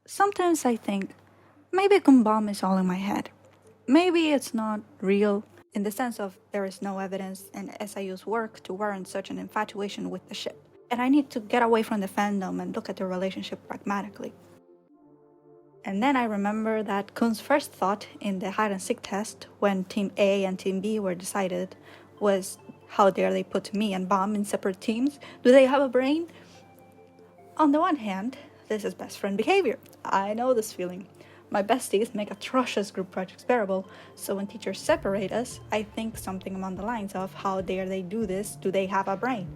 Sometimes I think maybe KhunBam is all in my head. Maybe it's not real in the sense of there is no evidence in SIU's work to warrant such an infatuation with the ship. And I need to get away from the fandom and look at the relationship pragmatically. And then I remember that Khun's first thought in the hide and seek test when Team A and Team B were decided was, how dare they put me and Bam in separate teams? Do they have a brain? On the one hand, this is best friend behavior. I know this feeling. My besties make atrocious group projects bearable, so when teachers separate us, I think something along the lines of, how dare they do this? Do they have a brain?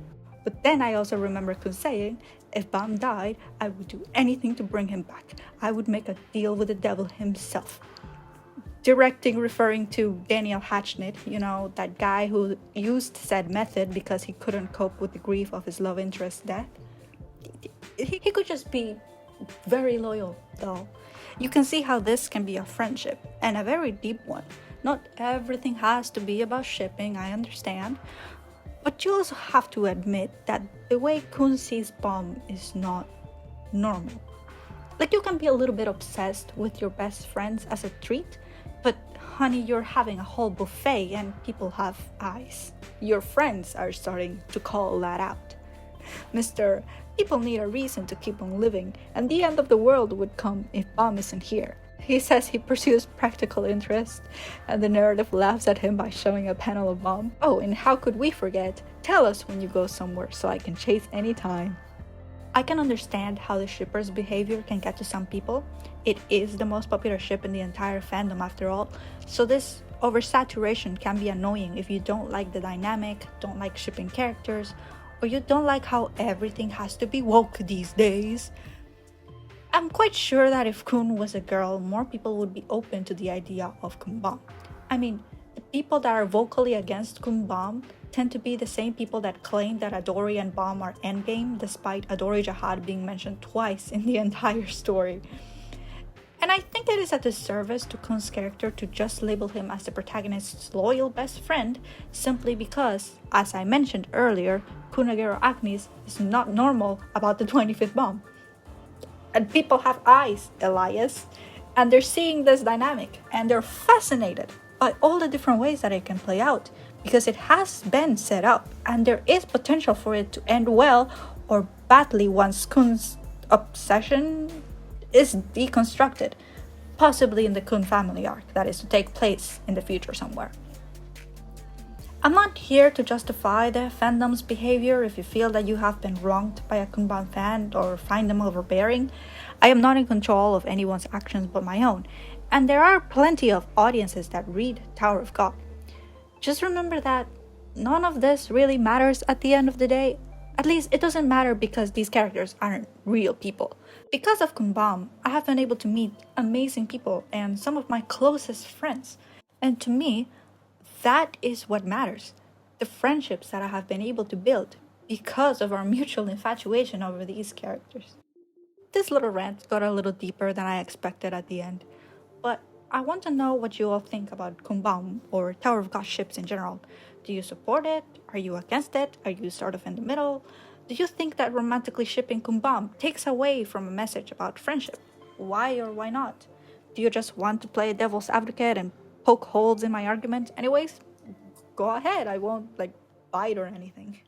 But then I also remember Khun saying, if Bam died, I would do anything to bring him back. I would make a deal with the devil himself. Directing referring to Daniel Hatchnit, that guy who used said method because he couldn't cope with the grief of his love interest's death. He could just be very loyal, though. You can see how this can be a friendship, and a very deep one. Not everything has to be about shipping, I understand. But you also have to admit that the way Khun sees Bam is not normal. Like, you can be a little bit obsessed with your best friends as a treat, but honey, you're having a whole buffet and people have eyes. Your friends are starting to call that out. Mr. People need a reason to keep on living, and the end of the world would come if Bam isn't here. He says he pursues practical interest, and the narrative laughs at him by showing a panel of Bam. Oh, and how could we forget? Tell us when you go somewhere so I can chase anytime. I can understand how the shipper's behavior can get to some people. It is the most popular ship in the entire fandom after all, so this oversaturation can be annoying if you don't like the dynamic, don't like shipping characters, or you don't like how everything has to be woke these days. I'm quite sure that if Khun was a girl, more people would be open to the idea of KhunBam. I mean, the people that are vocally against KhunBam tend to be the same people that claim that Adori and Bam are endgame, despite Adori Jahad being mentioned twice in the entire story. And I think it is a disservice to Khun's character to just label him as the protagonist's loyal best friend simply because, as I mentioned earlier, Kunagero Agnes is not normal about the 25th bomb. And people have eyes, Elias, and they're seeing this dynamic, and they're fascinated by all the different ways that it can play out, because it has been set up, and there is potential for it to end well or badly once Khun's obsession is deconstructed, possibly in the Khun family arc that is to take place in the future somewhere. I'm not here to justify the fandom's behavior. If you feel that you have been wronged by a KhunBam fan or find them overbearing, I am not in control of anyone's actions but my own, and there are plenty of audiences that read Tower of God. Just remember that none of this really matters at the end of the day. At least it doesn't matter because these characters aren't real people. Because of KhunBam, I have been able to meet amazing people and some of my closest friends. And to me, that is what matters. The friendships that I have been able to build because of our mutual infatuation over these characters. This little rant got a little deeper than I expected at the end, but I want to know what you all think about KhunBam or Tower of God ships in general. Do you support it? Are you against it? Are you sort of in the middle? Do you think that romantically shipping KhunBam takes away from a message about friendship? Why or why not? Do you just want to play devil's advocate and poke holes in my argument? Anyways, go ahead. I won't bite or anything.